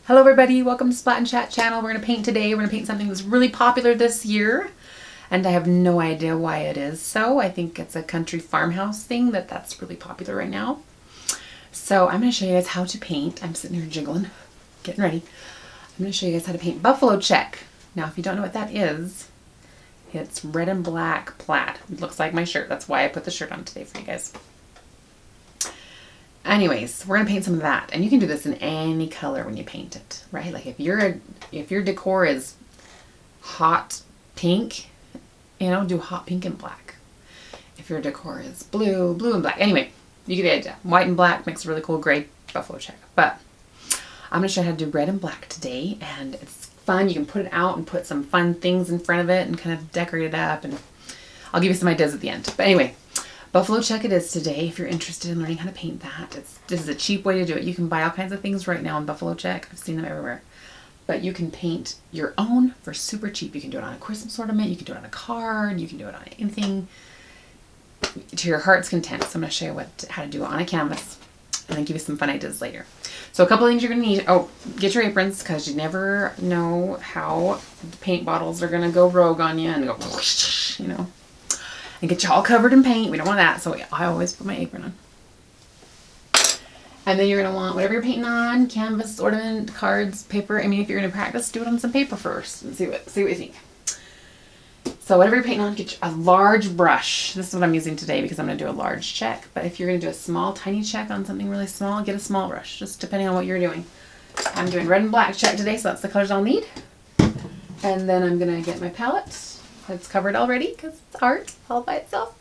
Hello everybody, welcome to Splat and Chat channel. We're going to paint today. We're going to paint something that's really popular this year. And I have no idea why it is so. I think it's a country farmhouse thing that's really popular right now. So I'm going to show you guys how to paint. I'm sitting here jiggling, getting ready. I'm going to show you guys how to paint buffalo check. Now if you don't know what that is, it's red and black plaid. It looks like my shirt. That's why I put the shirt on today for you guys. Anyways, we're gonna paint some of that, and you can do this in any color when you paint it, right? Like if your decor is hot pink, do hot pink and black. If your decor is blue and black. Anyway, you get the idea. White and black makes a really cool gray buffalo check. But I'm gonna show you how to do red and black today, and it's fun. You can put it out and put some fun things in front of it and kind of decorate it up, and I'll give you some ideas at the end. But anyway. Buffalo check it is today if you're interested in learning how to paint that. This is a cheap way to do it. You can buy all kinds of things right now in buffalo check. I've seen them everywhere. But you can paint your own for super cheap. You can do it on a Christmas ornament. You can do it on a card. You can do it on anything to your heart's content. So I'm going to show you how to do it on a canvas and then give you some fun ideas later. So a couple things you're going to need. Oh, get your aprons because you never know how the paint bottles are going to go rogue on you and go, and get you all covered in paint. We don't want that, so I always put my apron on. And then you're going to want whatever you're painting on, canvas, ornament, cards, paper. I mean, if you're going to practice, do it on some paper first and see what you think. So whatever you're painting on, get a large brush. This is what I'm using today because I'm going to do a large check. But if you're going to do a small, tiny check on something really small, get a small brush, just depending on what you're doing. I'm doing red and black check today, so that's the colors I'll need. And then I'm going to get my palette. It's covered already because it's art all by itself.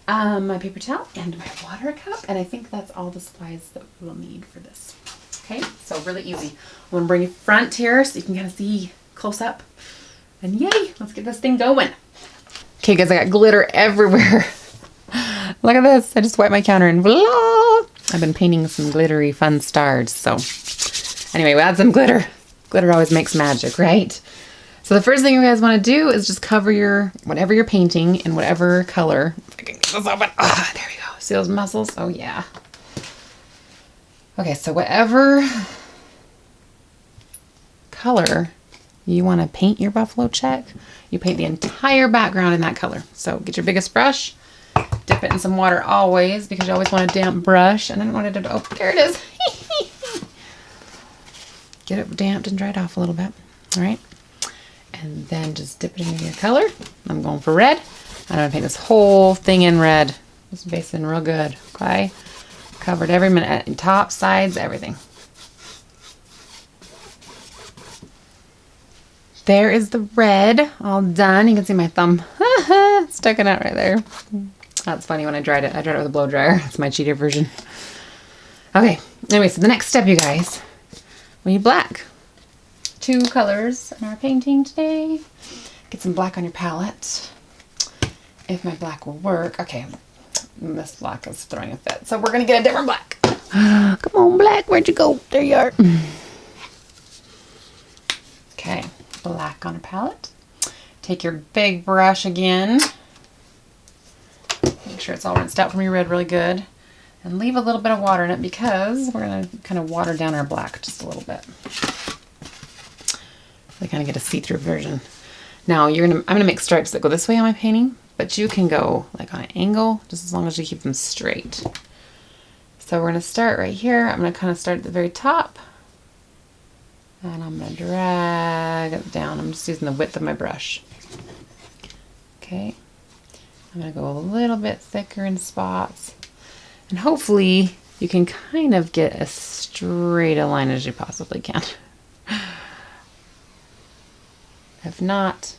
My paper towel and my water cup, and I think that's all the supplies that we'll need for this. Okay, so really easy. I'm going to bring you front here so you can kind of see close up. And yay, let's get this thing going. Okay guys, I got glitter everywhere. Look at this. I just wiped my counter and voila! I've been painting some glittery fun stars. So anyway, we add some glitter. Glitter always makes magic, right? So the first thing you guys want to do is just cover whatever you're painting in whatever color. If I can get this open. Ah, there we go. See those muscles? Oh yeah. Okay, so whatever color you want to paint your buffalo check, you paint the entire background in that color. So get your biggest brush, dip it in some water always because you always want a damp brush. And I don't want it to, oh, there it is. Get it damped and dried off a little bit. All right. And then just dip it into your color. I'm going for red. I'm going to paint this whole thing in red. Just base it in real good. Okay. Covered every minute. Top, sides, everything. There is the red. All done. You can see my thumb sticking out right there. That's funny when I dried it. I dried it with a blow dryer. It's my cheater version. Okay. Anyway, so the next step, you guys, we need black. 2 colors in our painting today. Get some black on your palette. If my black will work. Okay, this black is throwing a fit. So we're going to get a different black. Come on, black. Where'd you go? There you are. Okay, black on a palette. Take your big brush again. Make sure it's all rinsed out from your red really good. And leave a little bit of water in it because we're going to kind of water down our black just a little bit. I kind of get a see-through version. Now I'm gonna make stripes that go this way on my painting, but you can go like on an angle, just as long as you keep them straight. So we're gonna start right here. I'm gonna kind of start at the very top, and I'm gonna drag it down. I'm just using the width of my brush. Okay, I'm gonna go a little bit thicker in spots, and hopefully you can kind of get as straight a line as you possibly can. If not,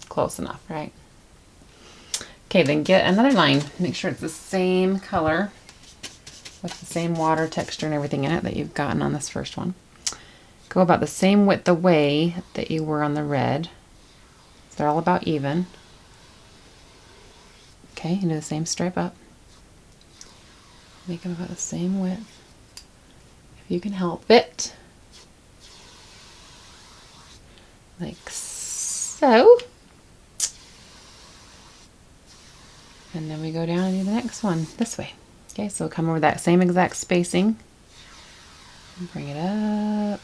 close enough, right? Okay, then get another line. Make sure it's the same color with the same water texture and everything in it that you've gotten on this first one. Go about the same width away that you were on the red. They're all about even. Okay, and do the same stripe up. Make them about the same width. If you can help it. Like so. And then we go down and do the next one this way. Okay, so come over that same exact spacing. Bring it up.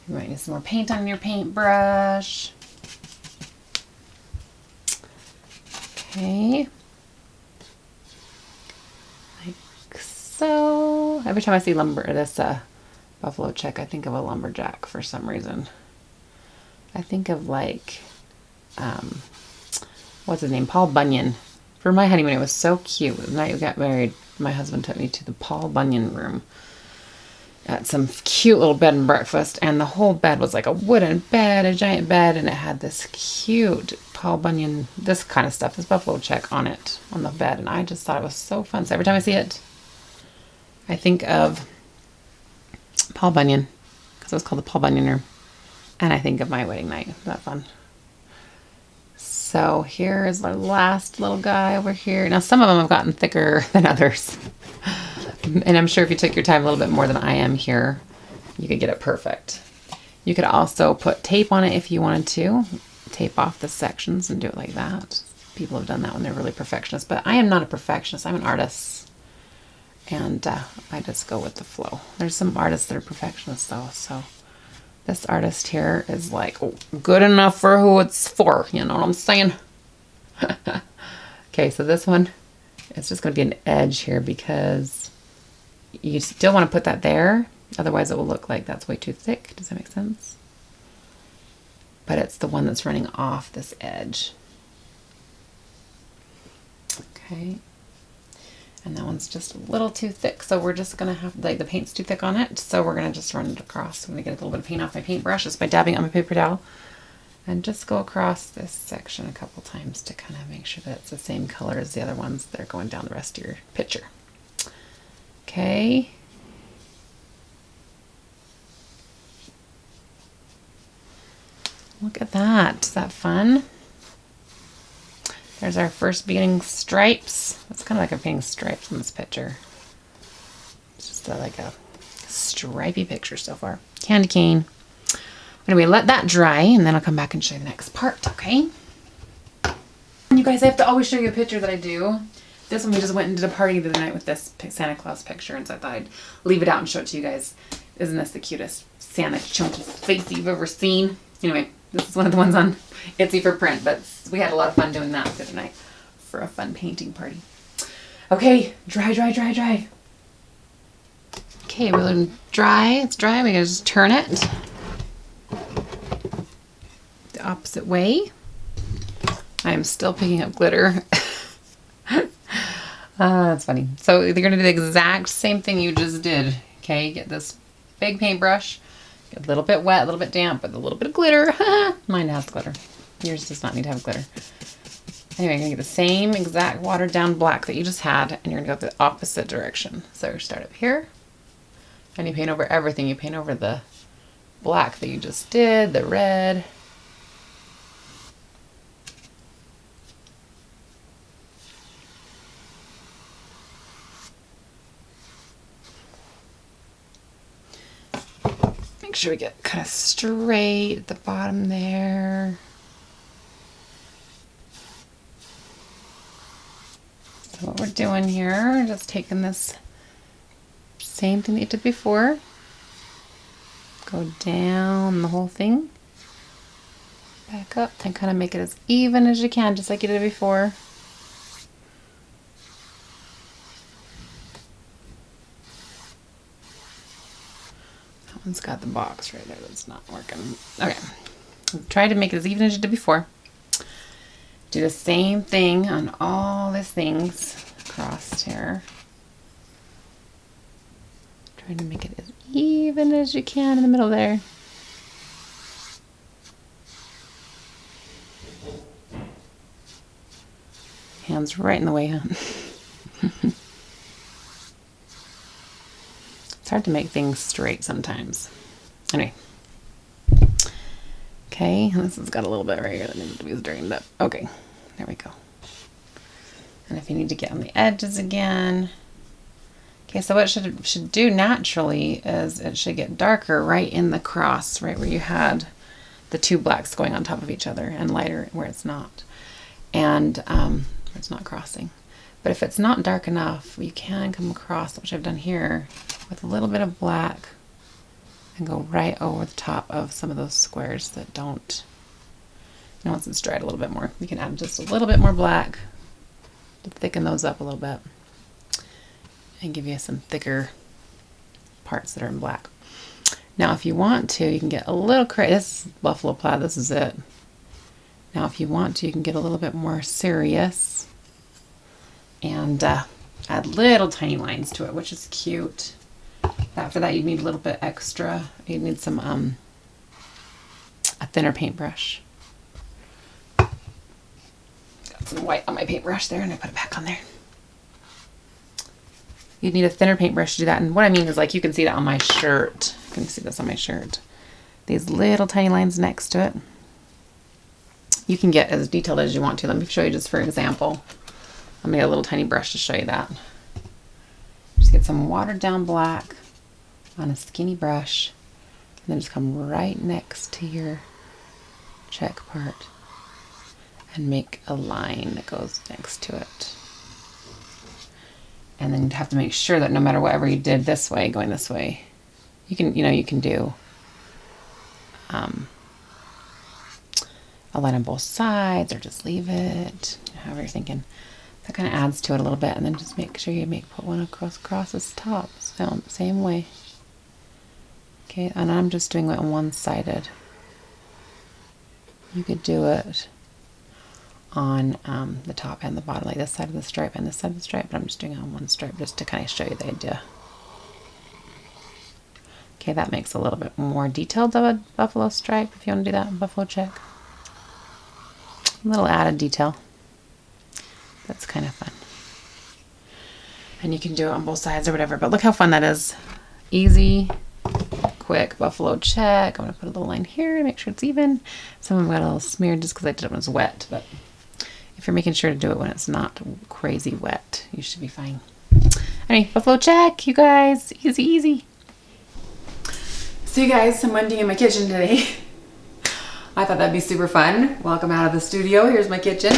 You might need some more paint on your paintbrush. Okay. Like so. Every time I see this buffalo check, I think of a lumberjack for some reason. I think of like, what's his name? Paul Bunyan. For my honeymoon, it was so cute. The night we got married, my husband took me to the Paul Bunyan room at some cute little bed and breakfast, and the whole bed was like a wooden bed, a giant bed, and it had this cute Paul Bunyan, this kind of stuff, this buffalo check on it, on the bed, and I just thought it was so fun. So every time I see it, I think of Paul Bunyan, because it was called the Paul Bunyan room, and I think of my wedding night. Isn't that fun? So here is our last little guy over here. Now some of them have gotten thicker than others. And I'm sure if you took your time a little bit more than I am here, you could get it perfect. You could also put tape on it if you wanted to. Tape off the sections and do it like that. People have done that when they're really perfectionists. But I am not a perfectionist. I'm an artist. And I just go with the flow. There's some artists that are perfectionists though. So this artist here is like, oh, good enough for who it's for. You know what I'm saying? Okay, so this one, it's just going to be an edge here because you still want to put that there. Otherwise it will look like that's way too thick. Does that make sense? But it's the one that's running off this edge. Okay. And that one's just a little too thick. So we're just going to have, like, the paint's too thick on it. So we're going to just run it across. I'm going to get a little bit of paint off my paintbrush just by dabbing on my paper towel. And just go across this section a couple times to kind of make sure that it's the same color as the other ones that are going down the rest of your picture. Okay. Look at that. Is that fun? There's our first beginning stripes. It's kind of like I'm painting stripes in this picture. It's just like a stripy picture so far. Candy cane. Anyway, let that dry and then I'll come back and show you the next part, okay? You guys, I have to always show you a picture that I do. This one, we just went and did a party the other night with this Santa Claus picture, and so I thought I'd leave it out and show it to you guys. Isn't this the cutest Santa chunky face you've ever seen? Anyway, this is one of the ones on Etsy for print, but we had a lot of fun doing that the other night for a fun painting party. Okay, dry, dry, dry, dry. Okay, we're letting it dry. It's dry. We're gonna just turn it the opposite way. I am still picking up glitter. That's funny. So you're going to do the exact same thing you just did. Okay, get this big paintbrush, get a little bit wet, a little bit damp, but a little bit of glitter. Mine has glitter. Yours does not need to have glitter. Anyway, you're going to get the same exact watered down black that you just had, and you're going to go the opposite direction. So you start up here, and you paint over everything. You paint over the black that you just did, the red. Make sure we get kind of straight at the bottom there. So what we're doing here, we're just taking this same thing that you did before. Go down the whole thing. Back up and kind of make it as even as you can, just like you did before. That one's got the box right there that's not working. Okay. Try to make it as even as you did before. Do the same thing on all these things across here. Trying to make it as even as you can in the middle there. Hands right in the way, huh? It's hard to make things straight sometimes. Anyway. Okay, this has got a little bit right here that needs to be straightened up. Okay, there we go. And if you need to get on the edges again. Okay, so what it should do naturally is it should get darker right in the cross, right where you had the two blacks going on top of each other, and lighter where it's not. And where it's not crossing. But if it's not dark enough, you can come across, which I've done here, with a little bit of black and go right over the top of some of those squares that don't. And once it's dried a little bit more, you can add just a little bit more black to thicken those up a little bit and give you some thicker parts that are in black. Now, if you want to, you can get a little crazy. This is buffalo plaid. This is it. Now, if you want to, you can get a little bit more serious and add little tiny lines to it, which is cute. After that, you need a little bit extra. You need some a thinner paintbrush. Got some white on my paintbrush there, and I put it back on there. You need a thinner paintbrush to do that. And what I mean is, like, you can see that on my shirt. You can see this on my shirt. These little tiny lines next to it. You can get as detailed as you want to. Let me show you just for example. I'm gonna get a little tiny brush to show you that. Just get some watered down black on a skinny brush, and then just come right next to your check part and make a line that goes next to it. And then you have to make sure that no matter whatever you did this way, going this way, you can, you can do a line on both sides, or just leave it, however you're thinking. That kind of adds to it a little bit, and then just make sure you put one across this top, so same way. Okay, and I'm just doing it on one-sided. You could do it on the top and the bottom, like this side of the stripe and this side of the stripe, but I'm just doing it on one stripe just to kind of show you the idea. Okay, that makes a little bit more detailed of a buffalo stripe if you want to do that, buffalo check. A little added detail. That's kind of fun. And you can do it on both sides or whatever, but look how fun that is. Easy, quick buffalo check. I'm gonna put a little line here to make sure it's even. Some of them got a little smeared just because I did it when it was wet, but if you're making sure to do it when it's not crazy wet, you should be fine. Anyway, buffalo check, you guys. Easy, easy. So you guys, I'm winding in my kitchen today. I thought that'd be super fun. Welcome out of the studio. Here's my kitchen.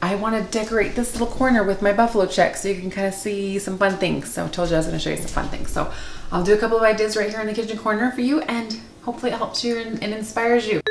I want to decorate this little corner with my buffalo check so you can kind of see some fun things. So I told you I was going to show you some fun things. So I'll do a couple of ideas right here in the kitchen corner for you, and hopefully it helps you and inspires you.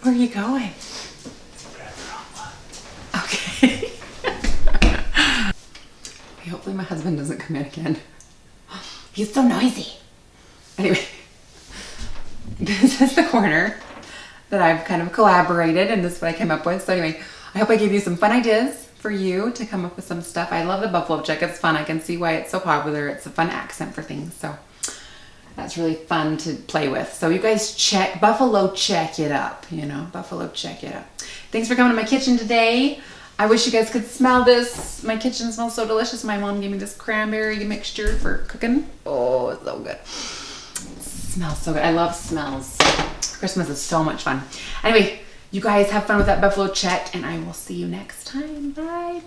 Where are you going? Okay. Hopefully my husband doesn't come in again. He's so noisy. Anyway, this is the corner that I've kind of collaborated, and this is what I came up with. So anyway, I hope I gave you some fun ideas for you to come up with some stuff. I love the buffalo check. It's fun. I can see why it's so popular. It's a fun accent for things. So that's really fun to play with. So you guys buffalo check it up, buffalo check it up. Thanks for coming to my kitchen today. I wish you guys could smell this. My kitchen smells so delicious. My mom gave me this cranberry mixture for cooking. Oh, it's so good. It smells so good. I love smells. Christmas is so much fun. Anyway, you guys have fun with that buffalo check, and I will see you next time. Bye.